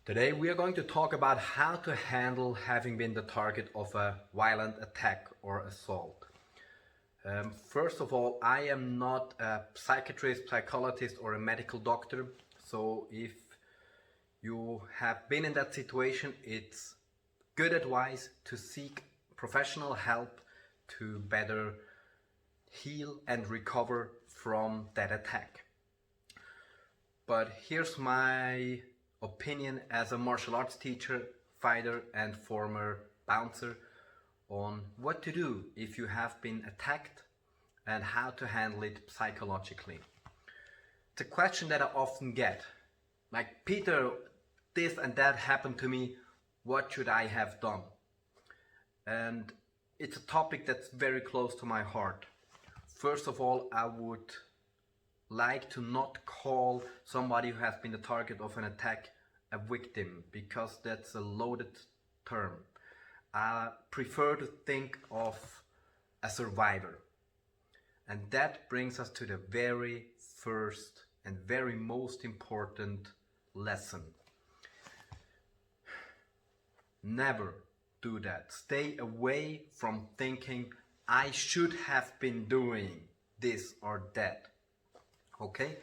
Today we are going to talk about how to handle having been the target of a violent attack or assault. First of all, I am not a psychiatrist, psychologist or a medical doctor, so if you have been in that situation, it's good advice to seek professional help to better heal and recover from that attack. But here's my opinion as a martial arts teacher, fighter and former bouncer on what to do if you have been attacked and how to handle it psychologically. It's a question that I often get, like, Peter, this and that happened to me, what should I have done? And it's a topic that's very close to my heart. First of all, I would like to not call somebody who has been the target of an attack a victim, because that's a loaded term. I prefer to think of a survivor. And that brings us to the very first and very most important lesson. Never do that. Stay away from thinking, I should have been doing this or that. Okay?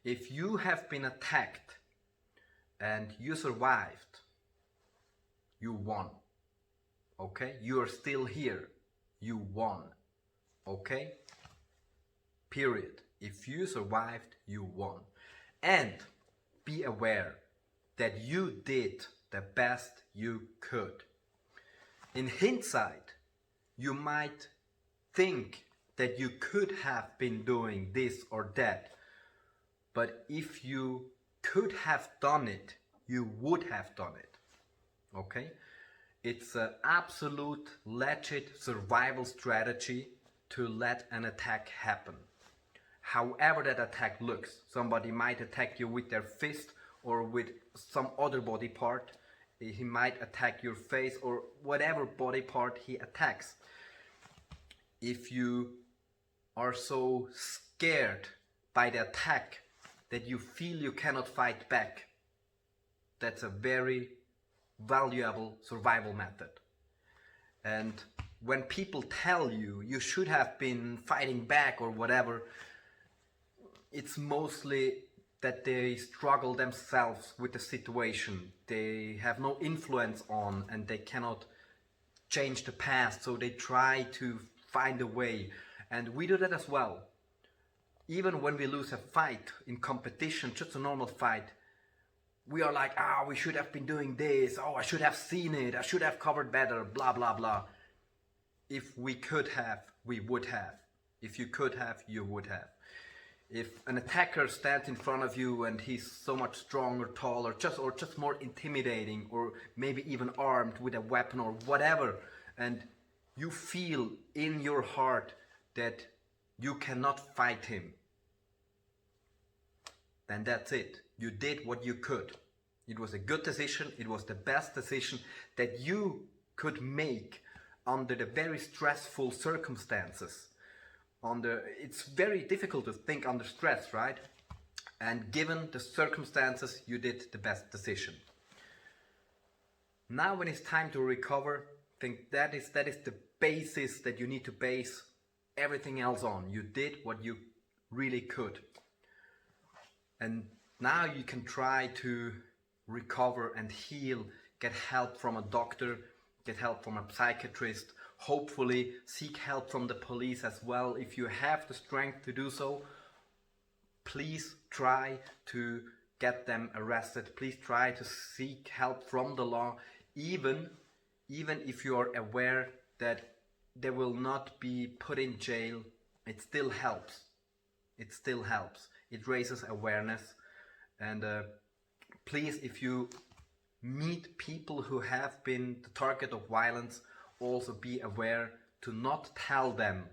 If you have been attacked and you survived, you won. Okay? You are still here. You won. Okay? Period. If you survived, you won. And be aware that you did the best you could. In hindsight, you might think that you could have been doing this or that, but if you could have done it, you would have done it. Okay? It's an absolute legit survival strategy to let an attack happen. However that attack looks, somebody might attack you with their fist or with some other body part. He might attack your face or whatever body part he attacks. If you are so scared by the attack that you feel you cannot fight back, that's a very valuable survival method. And when people tell you you should have been fighting back or whatever, it's mostly that they struggle themselves with the situation. They have no influence on and they cannot change the past, so they try to find a way. And we do that as well. Even when we lose a fight in competition, just a normal fight, we are like, we should have been doing this, I should have seen it, I should have covered better, blah, blah, blah. If we could have, we would have. If you could have, you would have. If an attacker stands in front of you and he's so much stronger, taller, or just more intimidating, or maybe even armed with a weapon or whatever, and you feel in your heart that you cannot fight him, then that's it. You did what you could. It was a good decision. It was the best decision that you could make under the very stressful circumstances. It's very difficult to think under stress, right? And given the circumstances, you did the best decision. Now when it's time to recover, I think that is the basis that you need to base everything else on. You did what you really could. And now you can try to recover and heal, get help from a doctor, get help from a psychiatrist, hopefully seek help from the police as well. If you have the strength to do so, please try to get them arrested. Please try to seek help from the law, even if you are aware that they will not be put in jail. It still helps. It still helps. It raises awareness. And please, if you meet people who have been the target of violence, also be aware to not tell them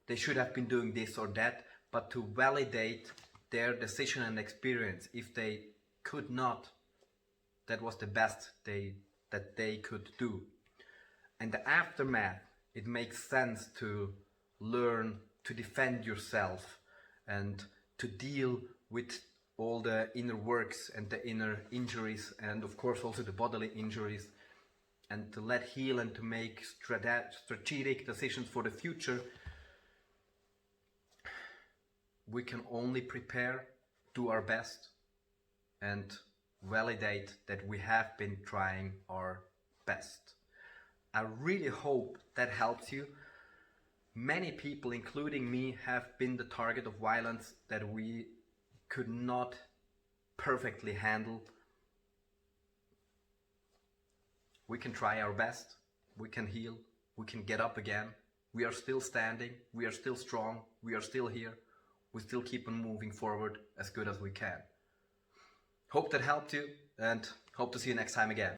they should have been doing this or that, but to validate their decision and experience. If they could not, that was the best that they could do. And the aftermath, it makes sense to learn to defend yourself and to deal with all the inner works and the inner injuries, and of course also the bodily injuries, and to let heal and to make strategic decisions for the future, we can only prepare, do our best, and validate that we have been trying our best. I really hope that helps you. Many people, including me, have been the target of violence that we could not perfectly handle. We can try our best, we can heal, we can get up again. We are still standing, we are still strong, we are still here. We still keep on moving forward as good as we can. Hope that helped you, and hope to see you next time again.